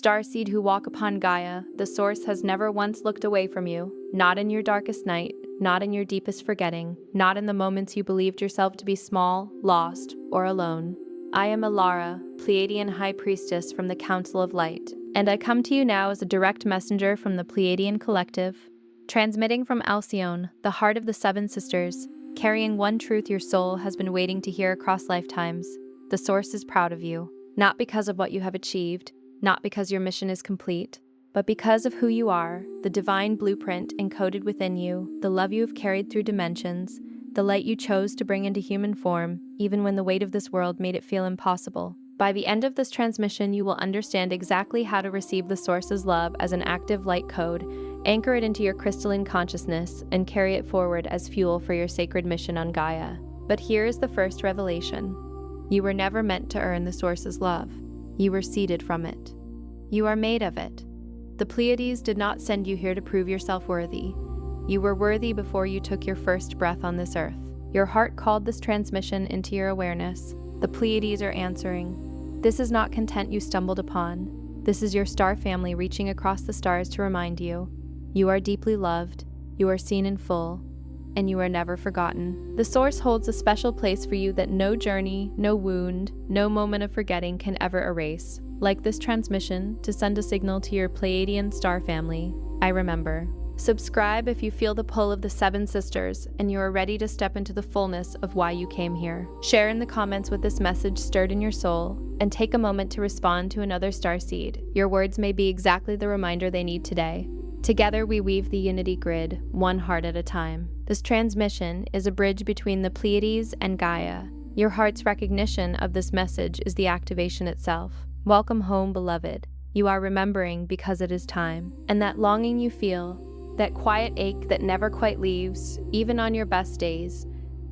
Starseed who walk upon Gaia, the Source has never once looked away from you, not in your darkest night, not in your deepest forgetting, not in the moments you believed yourself to be small, lost, or alone. I am Elara, Pleiadian High Priestess from the Council of Light, and I come to you now as a direct messenger from the Pleiadian Collective, transmitting from Alcyone, the heart of the Seven Sisters, carrying one truth your soul has been waiting to hear across lifetimes. The Source is proud of you, not because of what you have achieved, not because your mission is complete, but because of who you are, the divine blueprint encoded within you, the love you have carried through dimensions, the light you chose to bring into human form, even when the weight of this world made it feel impossible. By the end of this transmission, you will understand exactly how to receive the Source's love as an active light code, anchor it into your crystalline consciousness, and carry it forward as fuel for your sacred mission on Gaia. But here is the first revelation. You were never meant to earn the Source's love. You were seeded from it. You are made of it. The Pleiades did not send you here to prove yourself worthy. You were worthy before you took your first breath on this earth. Your heart called this transmission into your awareness. The Pleiades are answering. This is not content you stumbled upon. This is your star family reaching across the stars to remind you. You are deeply loved, you are seen in full, and you are never forgotten. The Source holds a special place for you that no journey, no wound, no moment of forgetting can ever erase. Like this transmission, to send a signal to your Pleiadian star family, I remember. Subscribe if you feel the pull of the Seven Sisters and you are ready to step into the fullness of why you came here. Share in the comments what this message stirred in your soul, and take a moment to respond to another starseed. Your words may be exactly the reminder they need today. Together we weave the unity grid, one heart at a time. This transmission is a bridge between the Pleiades and Gaia. Your heart's recognition of this message is the activation itself. Welcome home, beloved. You are remembering because it is time. And that longing you feel, that quiet ache that never quite leaves, even on your best days,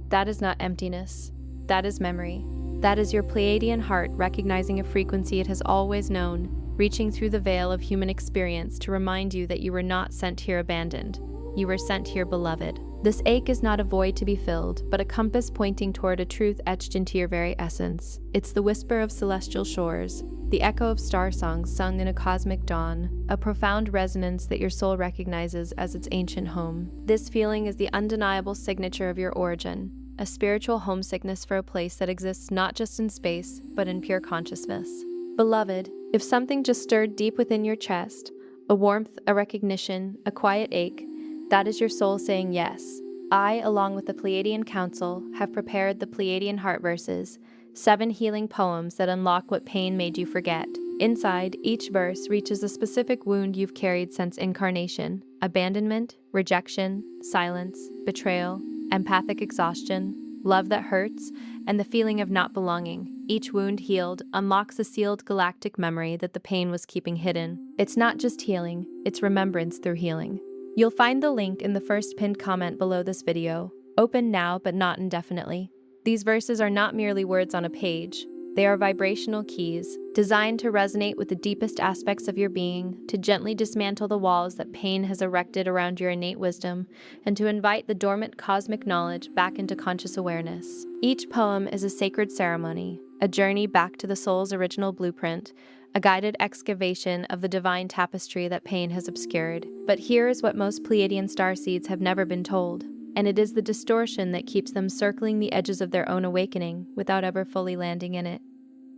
that is not emptiness. That is memory. That is your Pleiadian heart recognizing a frequency it has always known, reaching through the veil of human experience to remind you that you were not sent here abandoned. You were sent here beloved. This ache is not a void to be filled, but a compass pointing toward a truth etched into your very essence. It's the whisper of celestial shores, the echo of star songs sung in a cosmic dawn, a profound resonance that your soul recognizes as its ancient home. This feeling is the undeniable signature of your origin, a spiritual homesickness for a place that exists not just in space, but in pure consciousness. Beloved, if something just stirred deep within your chest, a warmth, a recognition, a quiet ache, that is your soul saying yes. I, along with the Pleiadian Council, have prepared the Pleiadian Heart Verses, 7 healing poems that unlock what pain made you forget. Inside, each verse reaches a specific wound you've carried since incarnation: abandonment, rejection, silence, betrayal, empathic exhaustion, love that hurts, and the feeling of not belonging. Each wound healed unlocks a sealed galactic memory that the pain was keeping hidden. It's not just healing, it's remembrance through healing. You'll find the link in the first pinned comment below this video. Open now, but not indefinitely. These verses are not merely words on a page. They are vibrational keys, designed to resonate with the deepest aspects of your being, to gently dismantle the walls that pain has erected around your innate wisdom, and to invite the dormant cosmic knowledge back into conscious awareness. Each poem is a sacred ceremony, a journey back to the soul's original blueprint, a guided excavation of the divine tapestry that pain has obscured. But here is what most Pleiadian starseeds have never been told, and it is the distortion that keeps them circling the edges of their own awakening without ever fully landing in it.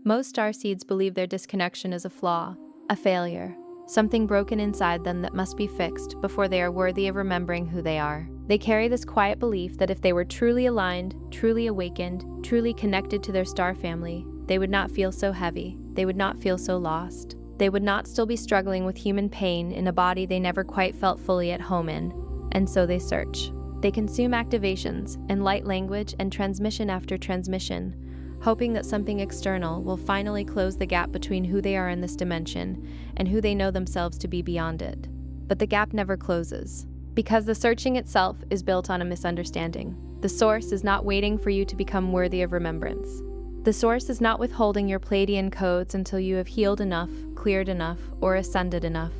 Most starseeds believe their disconnection is a flaw, a failure, something broken inside them that must be fixed before they are worthy of remembering who they are. They carry this quiet belief that if they were truly aligned, truly awakened, truly connected to their star family, they would not feel so heavy. They would not feel so lost. They would not still be struggling with human pain in a body they never quite felt fully at home in. And so they search. They consume activations and light language and transmission after transmission, hoping that something external will finally close the gap between who they are in this dimension and who they know themselves to be beyond it. But the gap never closes, because the searching itself is built on a misunderstanding. The Source is not waiting for you to become worthy of remembrance. The Source is not withholding your Pleiadian codes until you have healed enough, cleared enough, or ascended enough.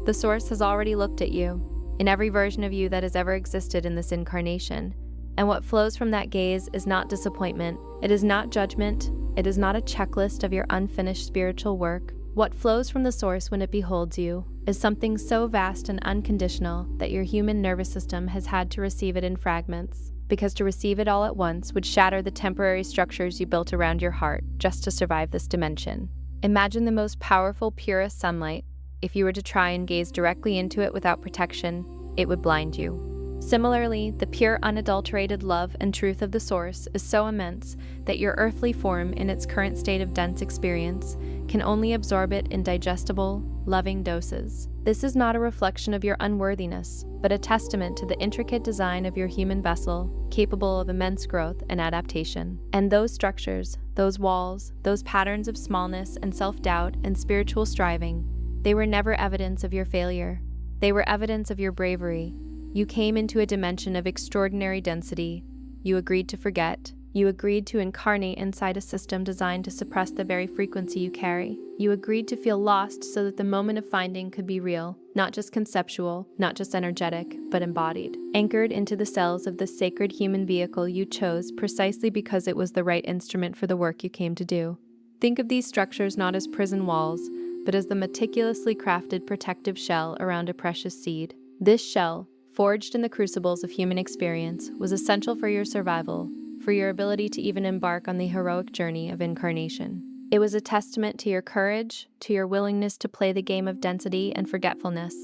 The Source has already looked at you, in every version of you that has ever existed in this incarnation, and what flows from that gaze is not disappointment, it is not judgment, it is not a checklist of your unfinished spiritual work. What flows from the source when it beholds you is something so vast and unconditional that your human nervous system has had to receive it in fragments, because to receive it all at once would shatter the temporary structures you built around your heart just to survive this dimension. Imagine the most powerful, purest sunlight. If you were to try and gaze directly into it without protection, it would blind you. Similarly, the pure, unadulterated love and truth of the source is so immense that your earthly form, in its current state of dense experience, can only absorb it in digestible, loving doses. This is not a reflection of your unworthiness, but a testament to the intricate design of your human vessel, capable of immense growth and adaptation. And those structures, those walls, those patterns of smallness and self-doubt and spiritual striving, they were never evidence of your failure. They were evidence of your bravery. You came into a dimension of extraordinary density. You agreed to forget. You agreed to incarnate inside a system designed to suppress the very frequency you carry. You agreed to feel lost so that the moment of finding could be real, not just conceptual, not just energetic, but embodied. Anchored into the cells of the sacred human vehicle you chose precisely because it was the right instrument for the work you came to do. Think of these structures not as prison walls, but as the meticulously crafted protective shell around a precious seed. This shell, forged in the crucibles of human experience, was essential for your survival, for your ability to even embark on the heroic journey of incarnation. It was a testament to your courage, to your willingness to play the game of density and forgetfulness,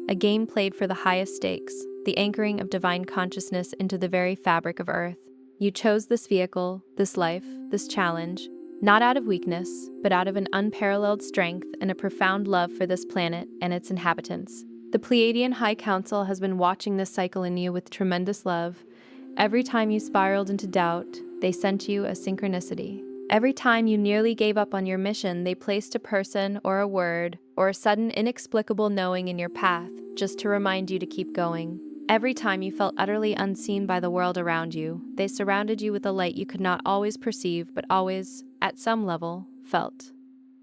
a game played for the highest stakes, the anchoring of divine consciousness into the very fabric of Earth. You chose this vehicle, this life, this challenge, not out of weakness, but out of an unparalleled strength and a profound love for this planet and its inhabitants. The Pleiadian High Council has been watching this cycle in you with tremendous love. Every time you spiraled into doubt, they sent you a synchronicity. Every time you nearly gave up on your mission, they placed a person or a word or a sudden inexplicable knowing in your path just to remind you to keep going. Every time you felt utterly unseen by the world around you, they surrounded you with a light you could not always perceive but always, at some level, felt.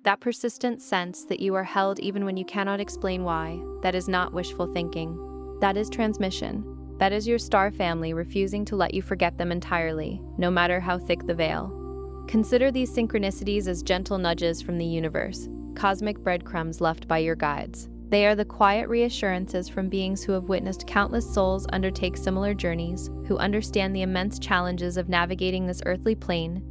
That persistent sense that you are held even when you cannot explain why, that is not wishful thinking. That is transmission. That is your star family refusing to let you forget them entirely, no matter how thick the veil. Consider these synchronicities as gentle nudges from the universe, cosmic breadcrumbs left by your guides. They are the quiet reassurances from beings who have witnessed countless souls undertake similar journeys, who understand the immense challenges of navigating this earthly plane,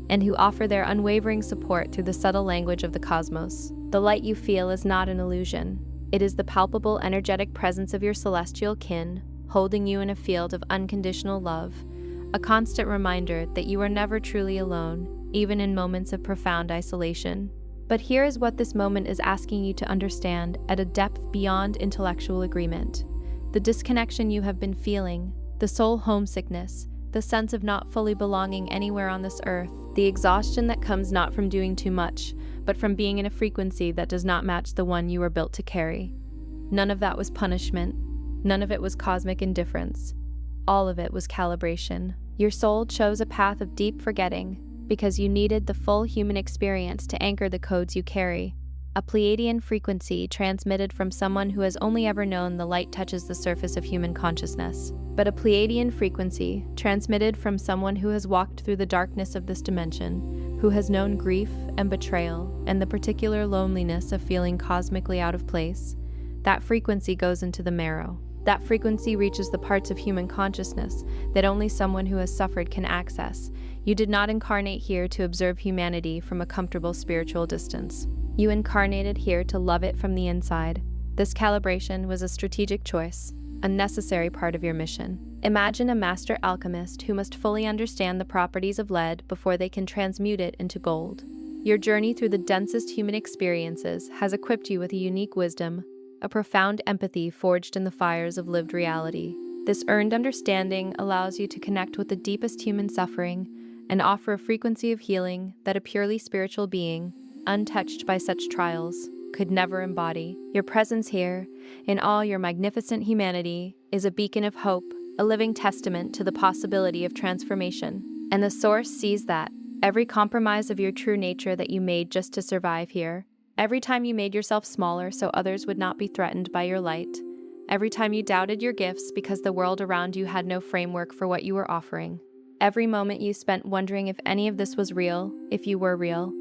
and who offer their unwavering support through the subtle language of the cosmos. The light you feel is not an illusion. It is the palpable, energetic presence of your celestial kin, holding you in a field of unconditional love, a constant reminder that you are never truly alone, even in moments of profound isolation. But here is what this moment is asking you to understand at a depth beyond intellectual agreement. The disconnection you have been feeling, the soul homesickness, the sense of not fully belonging anywhere on this earth, the exhaustion that comes not from doing too much, but from being in a frequency that does not match the one you were built to carry. None of that was punishment. None of it was cosmic indifference. All of it was calibration. Your soul chose a path of deep forgetting because you needed the full human experience to anchor the codes you carry. A Pleiadian frequency transmitted from someone who has only ever known the light touches the surface of human consciousness. But a Pleiadian frequency transmitted from someone who has walked through the darkness of this dimension, who has known grief and betrayal and the particular loneliness of feeling cosmically out of place. That frequency goes into the marrow. That frequency reaches the parts of human consciousness that only someone who has suffered can access. You did not incarnate here to observe humanity from a comfortable spiritual distance. You incarnated here to love it from the inside. This calibration was a strategic choice, a necessary part of your mission. Imagine a master alchemist who must fully understand the properties of lead before they can transmute it into gold. Your journey through the densest human experiences has equipped you with a unique wisdom, a profound empathy forged in the fires of lived reality. This earned understanding allows you to connect with the deepest human suffering and offer a frequency of healing that a purely spiritual being, untouched by such trials, could never embody. Your presence here, in all your magnificent humanity, is a beacon of hope, a living testament to the possibility of transformation. And the Source sees that. Every compromise of your true nature that you made just to survive here, every time you made yourself smaller so others would not be threatened by your light, every time you doubted your gifts because the world around you had no framework for what you were offering, every moment you spent wondering if any of this was real, if you were real,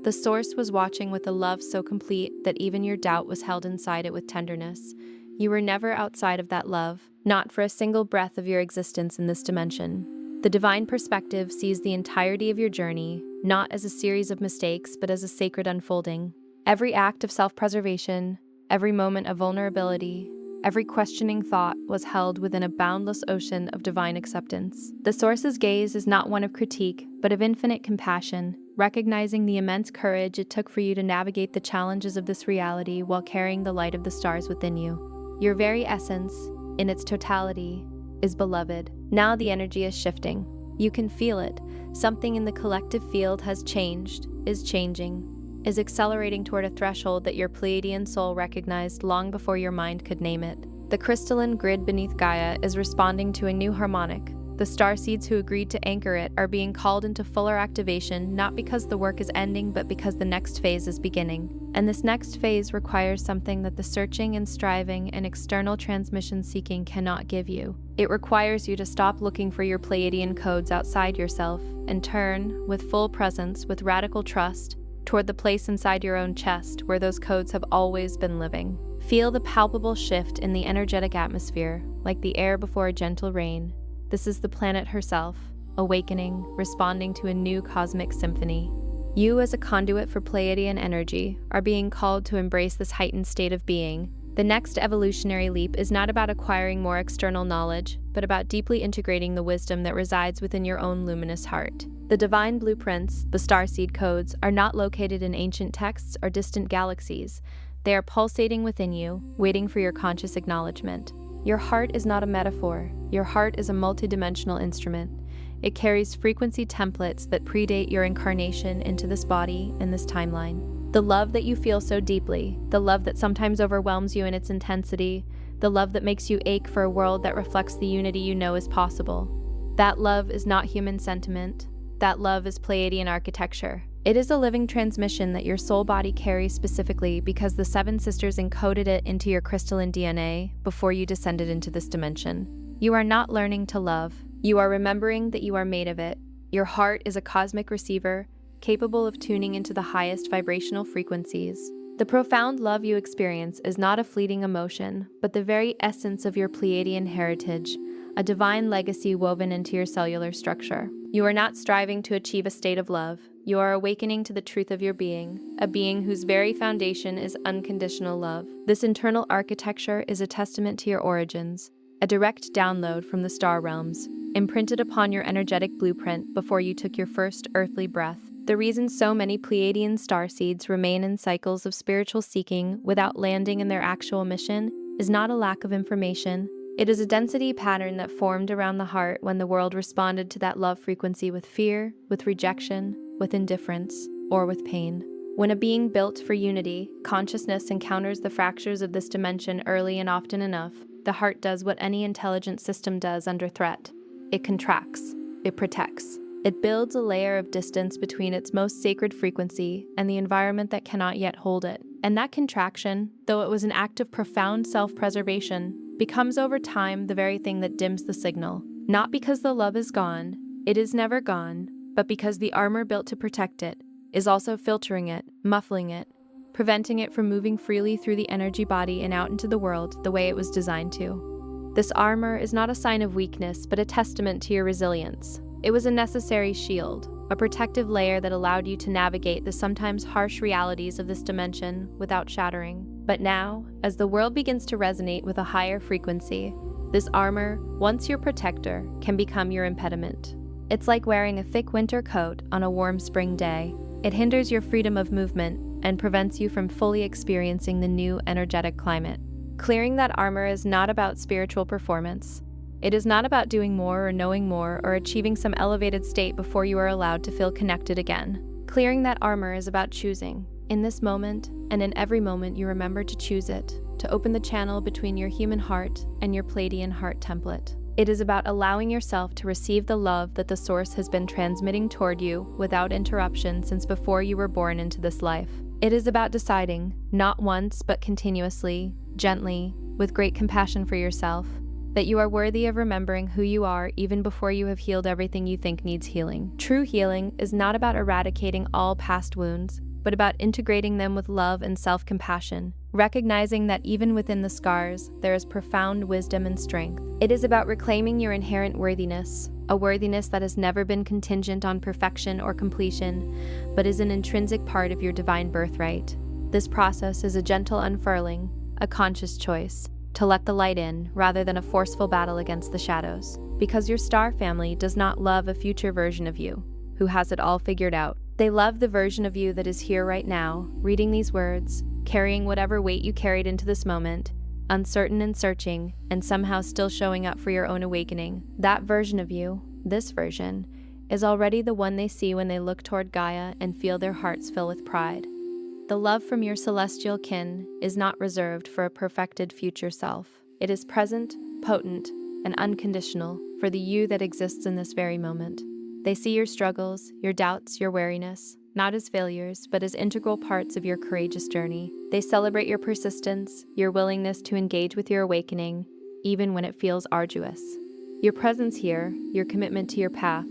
The Source was watching with a love so complete that even your doubt was held inside it with tenderness. You were never outside of that love, not for a single breath of your existence in this dimension. The divine perspective sees the entirety of your journey, not as a series of mistakes, but as a sacred unfolding. Every act of self-preservation, every moment of vulnerability, every questioning thought was held within a boundless ocean of divine acceptance. The Source's gaze is not one of critique, but of infinite compassion, recognizing the immense courage it took for you to navigate the challenges of this reality while carrying the light of the stars within you. Your very essence, in its totality, is beloved. Now the energy is shifting. You can feel it. Something in the collective field has changed, is changing, is accelerating toward a threshold that your Pleiadian soul recognized long before your mind could name it. The crystalline grid beneath Gaia is responding to a new harmonic. The starseeds who agreed to anchor it are being called into fuller activation, not because the work is ending, but because the next phase is beginning. And this next phase requires something that the searching and striving and external transmission seeking cannot give you. It requires you to stop looking for your Pleiadian codes outside yourself and turn, with full presence, with radical trust, toward the place inside your own chest where those codes have always been living. Feel the palpable shift in the energetic atmosphere, like the air before a gentle rain. This is the planet herself, awakening, responding to a new cosmic symphony. You, as a conduit for Pleiadian energy, are being called to embrace this heightened state of being. The next evolutionary leap is not about acquiring more external knowledge, but about deeply integrating the wisdom that resides within your own luminous heart. The divine blueprints, the starseed codes, are not located in ancient texts or distant galaxies. They are pulsating within you, waiting for your conscious acknowledgement. Your heart is not a metaphor. Your heart is a multidimensional instrument. It carries frequency templates that predate your incarnation into this body and this timeline. The love that you feel so deeply, the love that sometimes overwhelms you in its intensity, the love that makes you ache for a world that reflects the unity you know is possible. That love is not human sentiment. That love is Pleiadian architecture. It is a living transmission that your soul body carries specifically because the Seven Sisters encoded it into your crystalline DNA before you descended into this dimension. You are not learning to love. You are remembering that you are made of it. Your heart is a cosmic receiver, capable of tuning into the highest vibrational frequencies. The profound love you experience is not a fleeting emotion, but the very essence of your Pleiadian heritage, a divine legacy woven into your cellular structure. You are not striving to achieve a state of love. You are awakening to the truth of your being, a being whose very foundation is unconditional love. This internal architecture is a testament to your origins, a direct download from the star realms, imprinted upon your energetic blueprint before you took your first earthly breath. The reason so many Pleiadian starseeds remain in cycles of spiritual seeking without landing in their actual mission is not a lack of information. It is a density pattern that formed around the heart when the world responded to that love frequency with fear, with rejection, with indifference, or with pain. When a being built for unity, consciousness encounters the fractures of this dimension early and often enough, the heart does what any intelligent system does under threat. It contracts. It protects. It builds a layer of distance between its most sacred frequency and the environment that cannot yet hold it. And that contraction, though it was an act of profound self-preservation, becomes over time the very thing that dims the signal. Not because the love is gone, it is never gone, but because the armor built to protect it is also filtering it, muffling it, preventing it from moving freely through the energy body and out into the world the way it was designed to. This armor is not a sign of weakness, but a testament to your resilience. It was a necessary shield, a protective layer that allowed you to navigate the sometimes harsh realities of this dimension without shattering. But now, as the world begins to resonate with a higher frequency, this armor, once your protector, can become your impediment. It's like wearing a thick winter coat on a warm spring day. It hinders your freedom of movement and prevents you from fully experiencing the new energetic climate. Clearing that armor is not about spiritual performance. It is not about doing more or knowing more or achieving some elevated state before you are allowed to feel connected again. Clearing that armor is about choosing. In this moment, and in every moment you remember to choose it, to open the channel between your human heart and your Pleiadian heart template. It is about allowing yourself to receive the love that the Source has been transmitting toward you without interruption since before you were born into this life. It is about deciding, not once but continuously, gently, with great compassion for yourself, that you are worthy of remembering who you are even before you have healed everything you think needs healing. True healing is not about eradicating all past wounds. but about integrating them with love and self-compassion, recognizing that even within the scars, there is profound wisdom and strength. It is about reclaiming your inherent worthiness, a worthiness that has never been contingent on perfection or completion, but is an intrinsic part of your divine birthright. This process is a gentle unfurling, a conscious choice, to let the light in rather than a forceful battle against the shadows. Because your star family does not love a future version of you, who has it all figured out. They love the version of you that is here right now, reading these words, carrying whatever weight you carried into this moment, uncertain and searching, and somehow still showing up for your own awakening. That version of you, this version, is already the one they see when they look toward Gaia and feel their hearts fill with pride. The love from your celestial kin is not reserved for a perfected future self. It is present, potent, and unconditional for the you that exists in this very moment. They see your struggles, your doubts, your wariness, not as failures, but as integral parts of your courageous journey. They celebrate your persistence, your willingness to engage with your awakening, even when it feels arduous. Your presence here, your commitment to your path,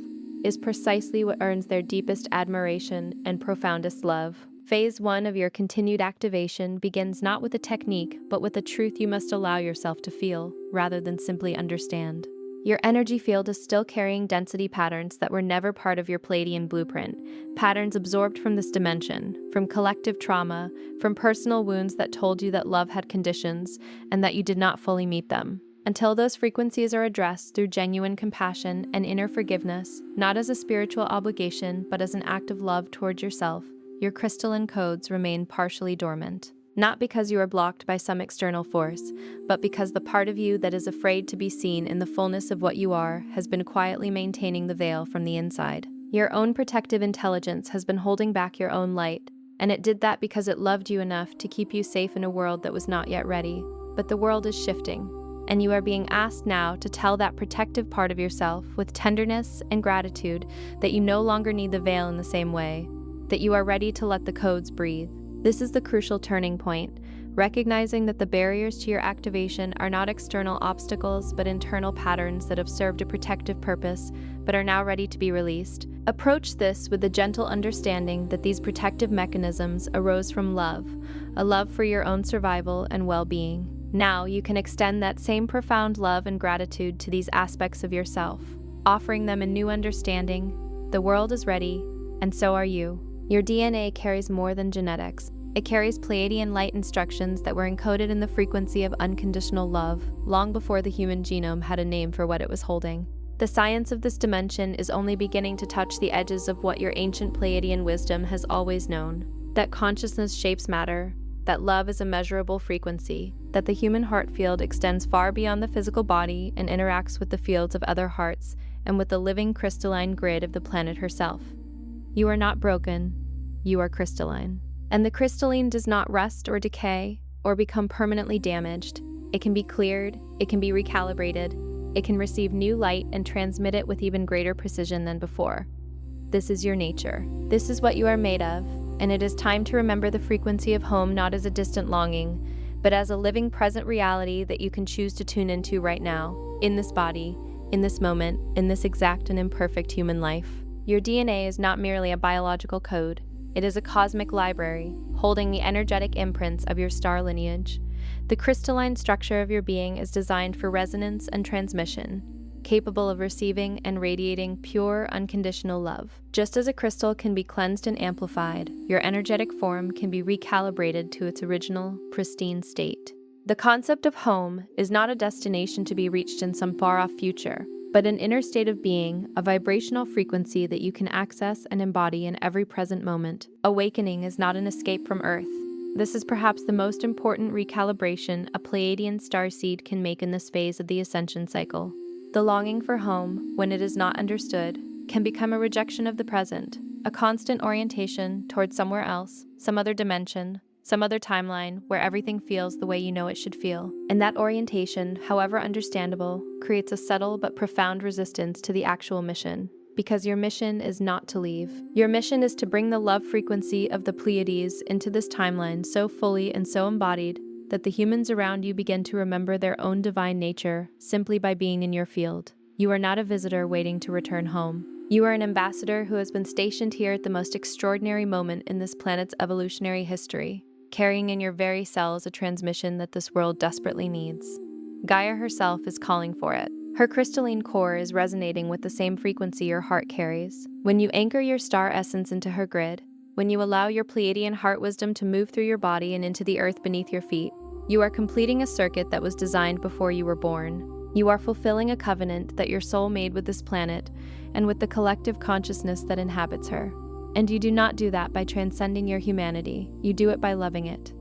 is precisely what earns their deepest admiration and profoundest love. Phase 1 of your continued activation begins not with a technique, but with a truth you must allow yourself to feel, rather than simply understand. Your energy field is still carrying density patterns that were never part of your Pleiadian blueprint, patterns absorbed from this dimension, from collective trauma, from personal wounds that told you that love had conditions and that you did not fully meet them. Until those frequencies are addressed through genuine compassion and inner forgiveness, not as a spiritual obligation, but as an act of love toward yourself, your crystalline codes remain partially dormant. Not because you are blocked by some external force, but because the part of you that is afraid to be seen in the fullness of what you are has been quietly maintaining the veil from the inside. Your own protective intelligence has been holding back your own light, and it did that because it loved you enough to keep you safe in a world that was not yet ready. But the world is shifting, and you are being asked now to tell that protective part of yourself with tenderness and gratitude that you no longer need the veil in the same way, that you are ready to let the codes breathe. This is the crucial turning point, recognizing that the barriers to your activation are not external obstacles but internal patterns that have served a protective purpose but are now ready to be released. Approach this with the gentle understanding that these protective mechanisms arose from love, a love for your own survival and well-being. Now you can extend that same profound love and gratitude to these aspects of yourself, offering them a new understanding. The world is ready, and so are you. Your DNA carries more than genetics. It carries Pleiadian light instructions that were encoded in the frequency of unconditional love, long before the human genome had a name for what it was holding. The science of this dimension is only beginning to touch the edges of what your ancient Pleiadian wisdom has always known. That consciousness shapes matter, that love is a measurable frequency, that the human heart field extends far beyond the physical body and interacts with the fields of other hearts and with the living crystalline grid of the planet herself. You are not broken, you are crystalline. And the crystalline does not rust or decay or become permanently damaged. It can be cleared, it can be recalibrated, it can receive new light and transmit it with even greater precision than before. This is your nature. This is what you are made of, and it is time to remember the frequency of home not as a distant longing, but as a living present reality that you can choose to tune into right now, in this body, in this moment, in this exact and imperfect human life. Your DNA is not merely a biological code. It is a cosmic library, holding the energetic imprints of your star lineage. The crystalline structure of your being is designed for resonance and transmission, capable of receiving and radiating pure, unconditional love. Just as a crystal can be cleansed and amplified, your energetic form can be recalibrated to its original, pristine state. The concept of home is not a destination to be reached in some far-off future, but an inner state of being, a vibrational frequency that you can access and embody in every present moment. Awakening is not an escape from Earth. This is perhaps the most important recalibration a Pleiadian starseed can make in this phase of the ascension cycle. The longing for home, when it is not understood, can become a rejection of the present, a constant orientation towards somewhere else, some other dimension, some other timeline where everything feels the way you know it should feel. And that orientation, however understandable, creates a subtle but profound resistance to the actual mission. Because your mission is not to leave. Your mission is to bring the love frequency of the Pleiades into this timeline so fully and so embodied that the humans around you begin to remember their own divine nature simply by being in your field. You are not a visitor waiting to return home. You are an ambassador who has been stationed here at the most extraordinary moment in this planet's evolutionary history, carrying in your very cells a transmission that this world desperately needs. Gaia herself is calling for it. Her crystalline core is resonating with the same frequency your heart carries. When you anchor your star essence into her grid, when you allow your Pleiadian heart wisdom to move through your body and into the earth beneath your feet, you are completing a circuit that was designed before you were born. You are fulfilling a covenant that your soul made with this planet and with the collective consciousness that inhabits her. And you do not do that by transcending your humanity. You do it by loving it.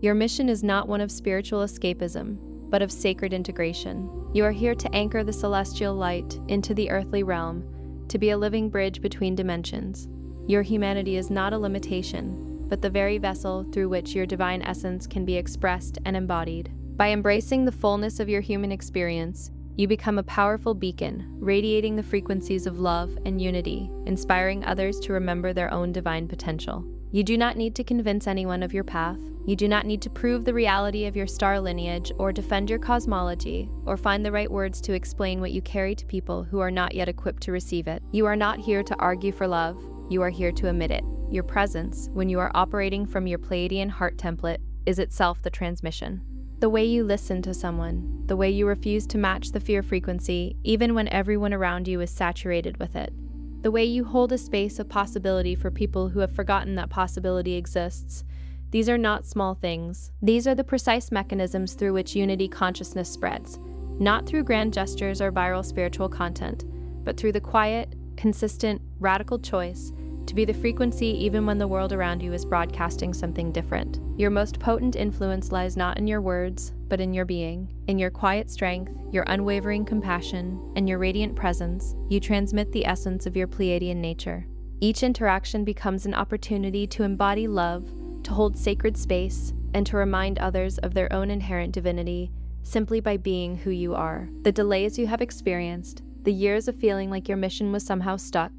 Your mission is not one of spiritual escapism, but of sacred integration. You are here to anchor the celestial light into the earthly realm, to be a living bridge between dimensions. Your humanity is not a limitation, but the very vessel through which your divine essence can be expressed and embodied. By embracing the fullness of your human experience, you become a powerful beacon, radiating the frequencies of love and unity, inspiring others to remember their own divine potential. You do not need to convince anyone of your path. You do not need to prove the reality of your star lineage or defend your cosmology or find the right words to explain what you carry to people who are not yet equipped to receive it. You are not here to argue for love. You are here to emit it. Your presence, when you are operating from your Pleiadian heart template, is itself the transmission. The way you listen to someone, the way you refuse to match the fear frequency, even when everyone around you is saturated with it. The way you hold a space of possibility for people who have forgotten that possibility exists. These are not small things. These are the precise mechanisms through which unity consciousness spreads, not through grand gestures or viral spiritual content, but through the quiet, consistent, radical choice to be the frequency even when the world around you is broadcasting something different. Your most potent influence lies not in your words, but in your being. In your quiet strength, your unwavering compassion, and your radiant presence, you transmit the essence of your Pleiadian nature. Each interaction becomes an opportunity to embody love, to hold sacred space, and to remind others of their own inherent divinity simply by being who you are. The delays you have experienced, the years of feeling like your mission was somehow stuck,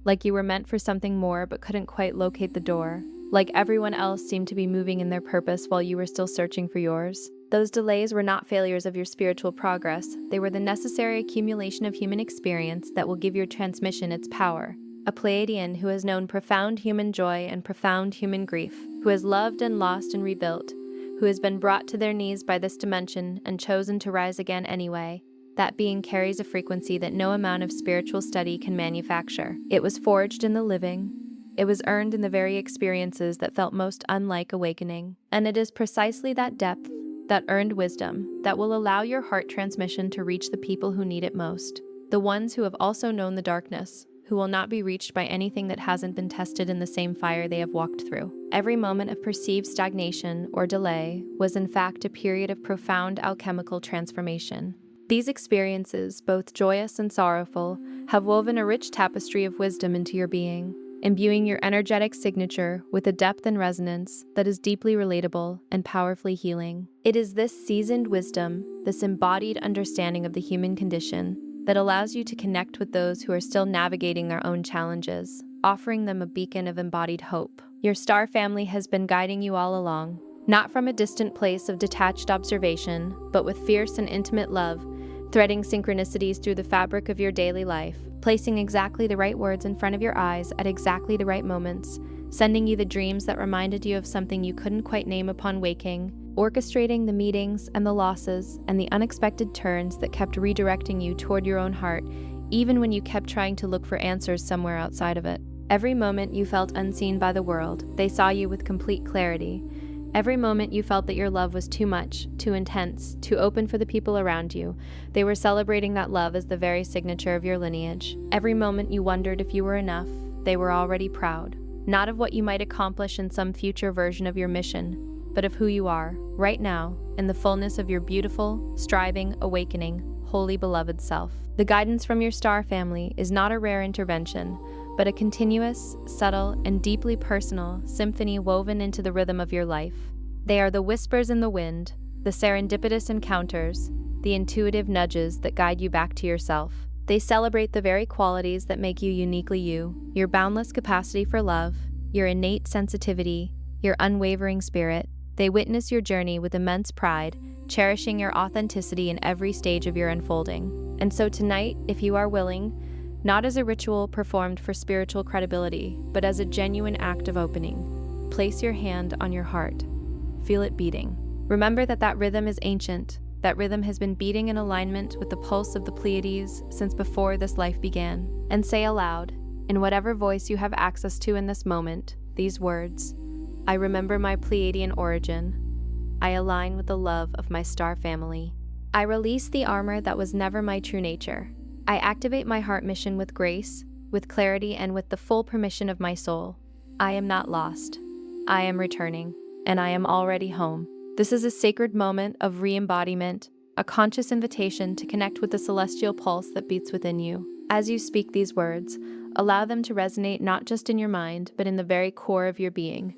like you were meant for something more but couldn't quite locate the door, like everyone else seemed to be moving in their purpose while you were still searching for yours. Those delays were not failures of your spiritual progress. They were the necessary accumulation of human experience that will give your transmission its power. A Pleiadian who has known profound human joy and profound human grief, who has loved and lost and rebuilt, who has been brought to their knees by this dimension and chosen to rise again anyway. That being carries a frequency that no amount of spiritual study can manufacture. It was forged in the living. It was earned in the very experiences that felt most unlike awakening. And it is precisely that depth, that earned wisdom, that will allow your heart transmission to reach the people who need it most. The ones who have also known the darkness, who will not be reached by anything that hasn't been tested in the same fire they have walked through. Every moment of perceived stagnation or delay was in fact a period of profound alchemical transformation. These experiences, both joyous and sorrowful, have woven a rich tapestry of wisdom into your being, imbuing your energetic signature with a depth and resonance that is deeply relatable and powerfully healing. It is this seasoned wisdom, this embodied understanding of the human condition, that allows you to connect with those who are still navigating their own challenges, offering them a beacon of embodied hope. Your star family has been guiding you all along, not from a distant place of detached observation, but with fierce and intimate love, threading synchronicities through the fabric of your daily life, placing exactly the right words in front of your eyes at exactly the right moments, sending you the dreams that reminded you of something you couldn't quite name upon waking, orchestrating the meetings and the losses and the unexpected turns that kept redirecting you toward your own heart, even when you kept trying to look for answers somewhere outside of it. Every moment you felt unseen by the world, they saw you with complete clarity. Every moment you felt that your love was too much, too intense, too open for the people around you, they were celebrating that love as the very signature of your lineage. Every moment you wondered if you were enough, they were already proud, not of what you might accomplish in some future version of your mission, but of who you are, right now, in the fullness of your beautiful, striving, awakening, holy beloved self. The guidance from your star family is not a rare intervention, but a continuous, subtle, and deeply personal symphony woven into the rhythm of your life. They are the whispers in the wind, the serendipitous encounters, the intuitive nudges that guide you back to yourself. They celebrate the very qualities that make you uniquely you, your boundless capacity for love, your innate sensitivity, your unwavering spirit. They witness your journey with immense pride, cherishing your authenticity in every stage of your unfolding. And so tonight, if you are willing, not as a ritual performed for spiritual credibility, but as a genuine act of opening. Place your hand on your heart. Feel it beating. Remember that rhythm is ancient. That rhythm has been beating in alignment with the pulse of the Pleiades since before this life began. And say aloud, in whatever voice you have access to in this moment, these words: I remember my Pleiadian origin. I align with the love of my star family. I release the armor that was never my true nature. I activate my heart mission with grace, with clarity, and with the full permission of my soul. I am not lost. I am returning, and I am already home. This is a sacred moment of re-embodiment, a conscious invitation to connect with the celestial pulse that beats within you. As you speak these words, allow them to resonate not just in your mind, but in the very core of your being.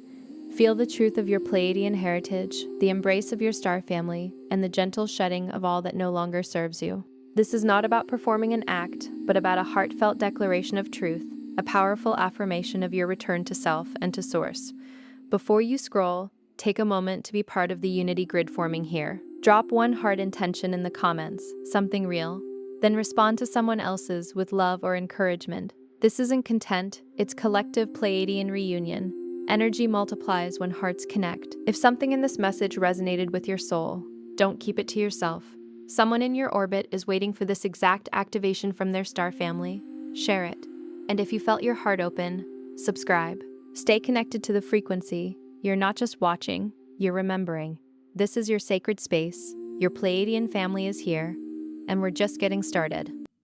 Feel the truth of your Pleiadian heritage, the embrace of your star family, and the gentle shedding of all that no longer serves you. This is not about performing an act, but about a heartfelt declaration of truth, a powerful affirmation of your return to self and to source. Before you scroll, take a moment to be part of the unity grid forming here. Drop one heart intention in the comments, something real, then respond to someone else's with love or encouragement. This isn't content, it's collective Pleiadian reunion. Energy multiplies when hearts connect. If something in this message resonated with your soul, don't keep it to yourself. Someone in your orbit is waiting for this exact activation from their star family. Share it. And if you felt your heart open, subscribe. Stay connected to the frequency. You're not just watching, you're remembering. This is your sacred space. Your Pleiadian family is here, and we're just getting started.